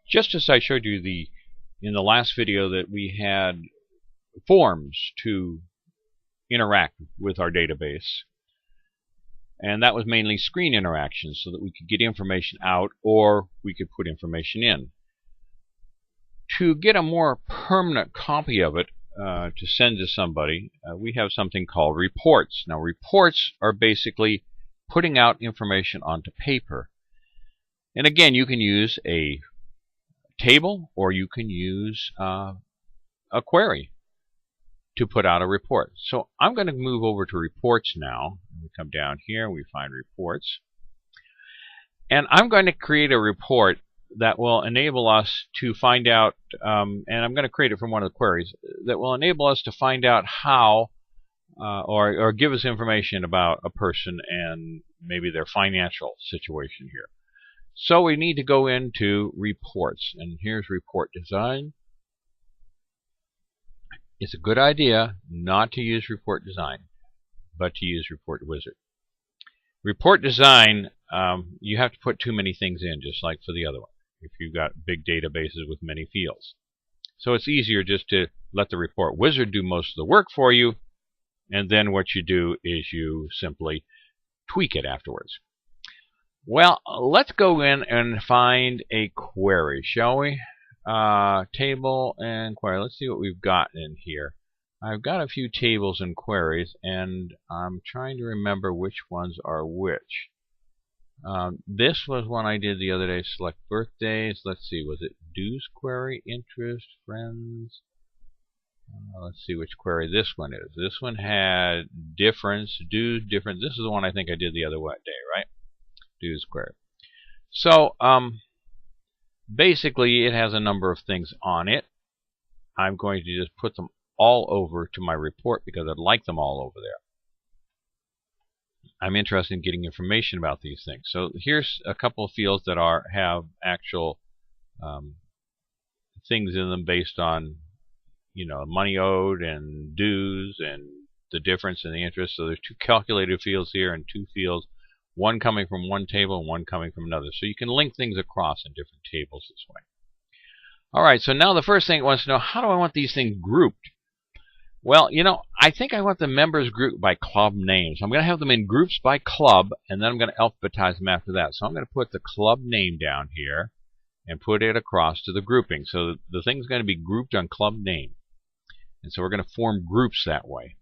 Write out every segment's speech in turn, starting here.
Just as I showed you in the last video that we had forms to interact with our database, and that was mainly screen interactions so that we could get information out or we could put information in. To get a more permanent copy of it to send to somebody, we have something called reports. Now, reports are basically putting out information onto paper. And again, you can use a table or you can use a query to put out a report. So I'm going to move over to reports now. We come down here, we find reports. And I'm going to create a report that will enable us to find out, and I'm going to create it from one of the queries, that will enable us to find out how or give us information about a person and maybe their financial situation here. So we need to go into reports, and here's report design. It's a good idea not to use report design, but to use report wizard. Report design, you have to put too many things in, just like for the other one, if you've got big databases with many fields. So it's easier just to let the report wizard do most of the work for you, and then what you do is you simply tweak it afterwards. Well, let's go in and find a query, shall we? Table and query. Let's see what we've got in here. I've got a few tables and queries, and I'm trying to remember which ones are which. This was one I did the other day. Select birthdays. Let's see. Was it dues query, interest, friends? Let's see which query this one is. This one had difference, dues, difference. This is the one I think I did the other day, right? Dues query. So basically it has a number of things on it. I'm going to just put them all over to my report because I'd like them all over there. I'm interested in getting information about these things. So here's a couple of fields that have actual things in them based on, you know, money owed and dues and the difference in the interest. So there's two calculated fields here and two fields, one coming from one table and one coming from another. So you can link things across in different tables this way. All right, so now the first thing it wants to know, how do I want these things grouped? Well, you know, I think I want the members grouped by club names. I'm going to have them in groups by club, and then I'm going to alphabetize them after that. So I'm going to put the club name down here and put it across to the grouping. So the thing's going to be grouped on club name. And so we're going to form groups that way.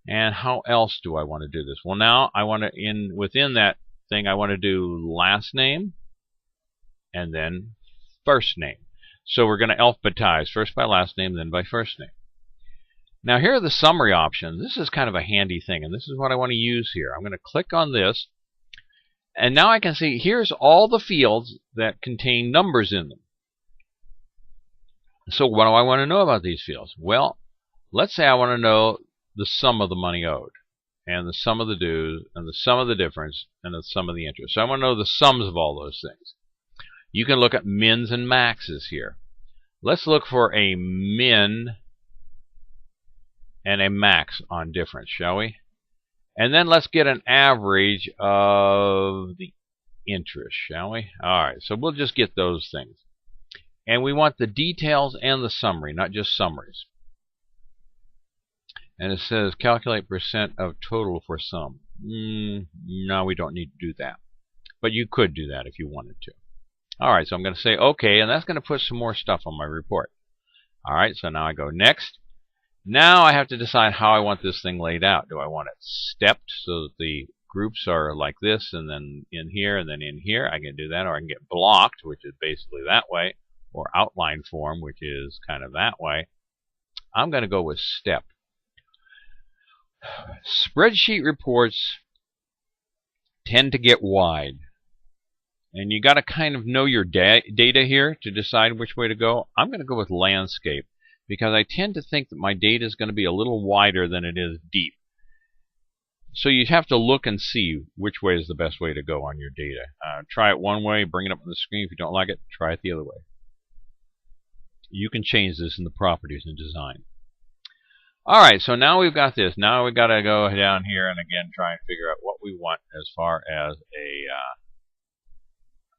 And how else do I want to do this? Well, now I want to, within that thing, I want to do last name and then first name. So we're going to alphabetize first by last name, then by first name. Now here are the summary options. This is kind of a handy thing, and this is what I want to use here. I'm going to click on this, and now I can see here's all the fields that contain numbers in them. So what do I want to know about these fields? Well, let's say I want to know the sum of the money owed, and the sum of the dues, and the sum of the difference, and the sum of the interest. So I want to know the sums of all those things. You can look at mins and maxes here. Let's look for a min and a max on difference, shall we? And then let's get an average of the interest, shall we? All right, so we'll just get those things. And we want the details and the summary, not just summaries. And it says calculate percent of total for sum. No, we don't need to do that. But you could do that if you wanted to. All right, so I'm going to say OK, and that's going to put some more stuff on my report. All right, so now I go next. Now I have to decide how I want this thing laid out. Do I want it stepped so that the groups are like this, and then in here, and then in here? I can do that, or I can get blocked, which is basically that way, or outline form, which is kind of that way. I'm going to go with step. Spreadsheet reports tend to get wide, and you got to kind of know your data here to decide which way to go. I'm going to go with landscape, because I tend to think that my data is going to be a little wider than it is deep. So you have to look and see which way is the best way to go on your data. Try it one way, bring it up on the screen. If you don't like it, try it the other way. You can change this in the properties in design. Alright, so now we've got this. Now we've got to go down here and again try and figure out what we want as far as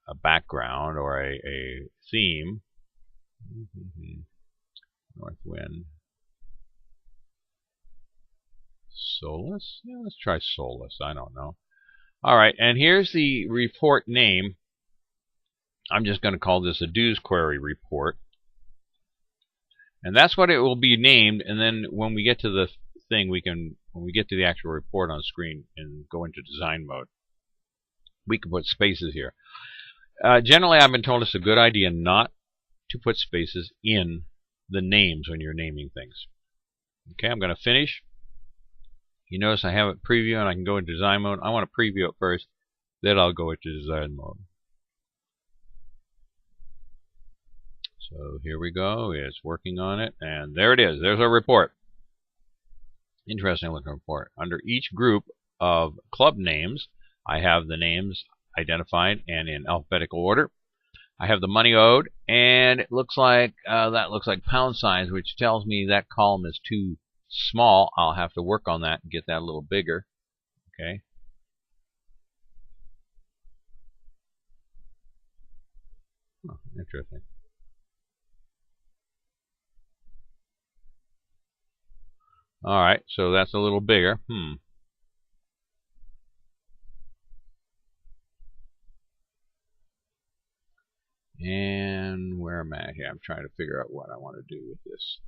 a background or a theme. North wind. Solus? Yeah, let's try Solus. I don't know. All right, and here's the report name. I'm just going to call this a dues query report. And that's what it will be named, and then when we get to the thing, when we get to the actual report on screen and go into design mode, we can put spaces here. Generally, I've been told it's a good idea not to put spaces in the names when you're naming things. Okay, I'm going to finish. You notice I have it preview and I can go into design mode. I want to preview it first, then I'll go into design mode. So here we go. It's working on it, and there it is. There's our report. Interesting looking report. Under each group of club names, I have the names identified and in alphabetical order. I have the money owed, and it looks like that looks like pound signs, which tells me that column is too small. I'll have to work on that and get that a little bigger. Okay. Oh, interesting. All right, so that's a little bigger. And where am I here? I'm trying to figure out what I want to do with this.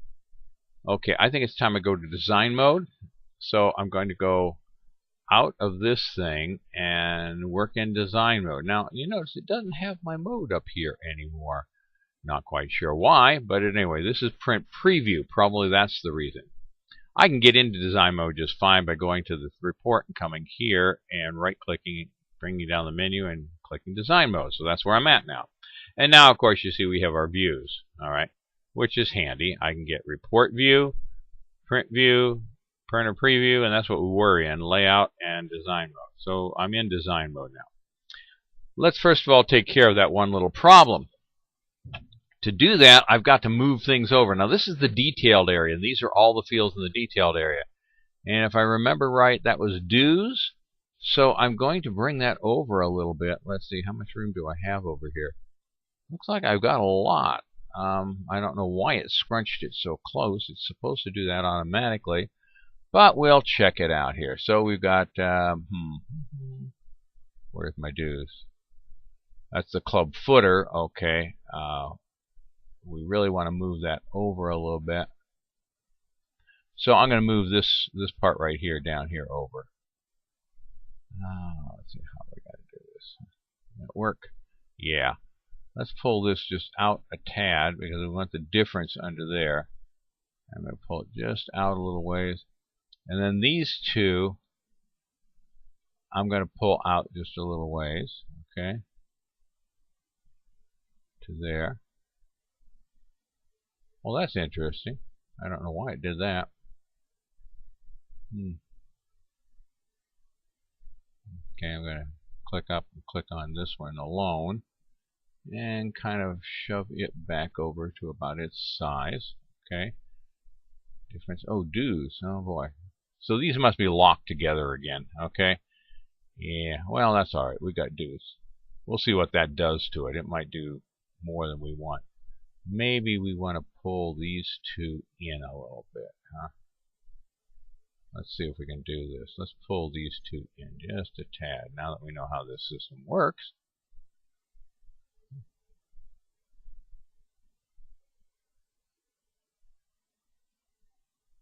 Okay, I think it's time to go to design mode. So I'm going to go out of this thing and work in design mode. Now, you notice it doesn't have my mode up here anymore. Not quite sure why, but anyway, this is print preview. Probably that's the reason. I can get into design mode just fine by going to the report and coming here and right-clicking, bringing down the menu and clicking design mode. So that's where I'm at now. And now, of course, you see we have our views, all right, which is handy. I can get report view, print view, printer preview, and that's what we were in, layout and design mode. So I'm in design mode now. Let's first of all take care of that one little problem. To do that, I've got to move things over. Now, this is the detailed area. These are all the fields in the detailed area. And if I remember right, that was dues. So I'm going to bring that over a little bit. Let's see, how much room do I have over here? Looks like I've got a lot. I don't know why it scrunched it so close. It's supposed to do that automatically. But we'll check it out here. So we've got, where's my dues? That's the club footer. Okay. We really want to move that over a little bit. So I'm going to move this part right here down here over. Let's see how we got to do this. Does that work? Yeah. Let's pull this just out a tad because we want the difference under there. I'm going to pull it just out a little ways. And then these two, I'm going to pull out just a little ways. Okay. To there. Well, that's interesting. I don't know why it did that. Okay, I'm going to click up and click on this one alone and kind of shove it back over to about its size. Okay. Difference. Oh, dues. Oh boy. So these must be locked together again. Okay. Yeah. Well, that's all right. We got dues. We'll see what that does to it. It might do more than we want. Maybe we want to pull these two in a little bit, huh? Let's see if we can do this. Let's pull these two in just a tad, now that we know how this system works.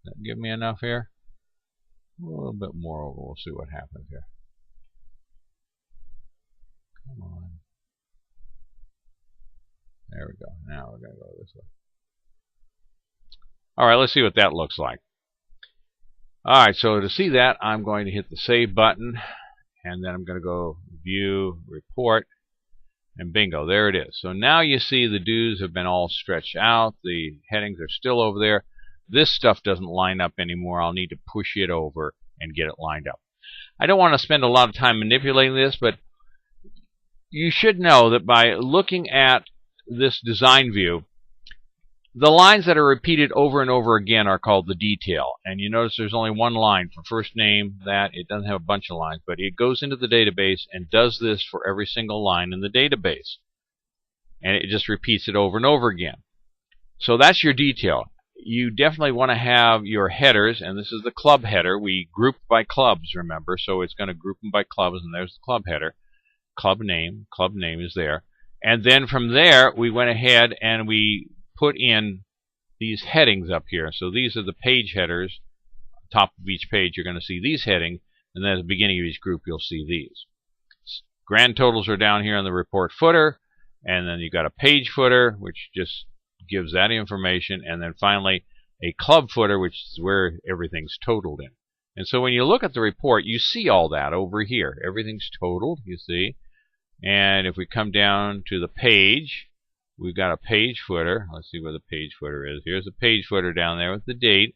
Does that give me enough here? A little bit more over. We'll see what happens here. Come on. There we go. Now we're going to go this way. Alright, let's see what that looks like. Alright, so to see that, I'm going to hit the Save button, and then I'm going to go View, Report, and bingo, there it is. So now you see the dues have been all stretched out. The headings are still over there. This stuff doesn't line up anymore. I'll need to push it over and get it lined up. I don't want to spend a lot of time manipulating this, but you should know that by looking at this design view, The lines that are repeated over and over again are called the detail. And you notice there's only one line for first name, that. It doesn't have a bunch of lines, but it goes into the database and does this for every single line in the database. And it just repeats it over and over again. So that's your detail. You definitely want to have your headers, and this is the club header. We grouped by clubs, remember, so it's going to group them by clubs, and there's the club header. Club name is there. And then from there, we went ahead and we put in these headings up here. So these are the page headers. Top of each page, you're going to see these headings, and then at the beginning of each group, you'll see these. Grand totals are down here on the report footer, and then you've got a page footer, which just gives that information, and then finally a club footer, which is where everything's totaled in. And so when you look at the report, you see all that over here. Everything's totaled, you see. And if we come down to the page, we've got a page footer. Let's see where the page footer is. Here's a page footer down there with the date.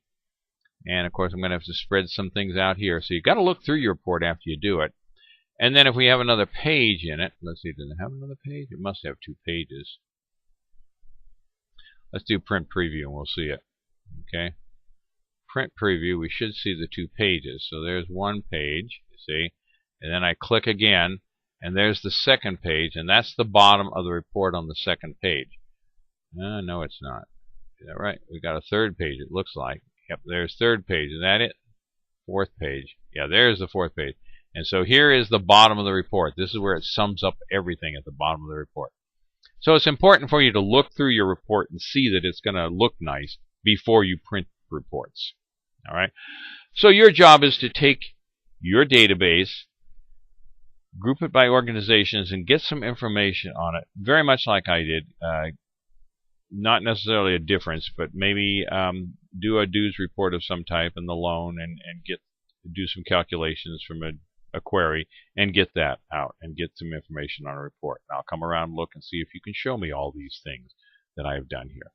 And of course, I'm going to have to spread some things out here. So you've got to look through your report after you do it. And then if we have another page in it, let's see, does it have another page? It must have 2 pages. Let's do print preview and we'll see it. Okay. Print preview, we should see the 2 pages. So there's one page, you see. And then I click again, and there's the second page, and that's the bottom of the report on the second page. No, it's not. Is that right? We got a 3rd page, it looks like. Yep, there's 3rd page. Is that it? 4th page. Yeah, there's the 4th page. And so here is the bottom of the report. This is where it sums up everything at the bottom of the report. So it's important for you to look through your report and see that it's going to look nice before you print reports. All right. So your job is to take your database, group it by organizations, and get some information on it, very much like I did. Not necessarily a difference, but maybe do a dues report of some type in the loan and do some calculations from a query and get that out and get some information on a report. And I'll come around and look and see if you can show me all these things that I've done here.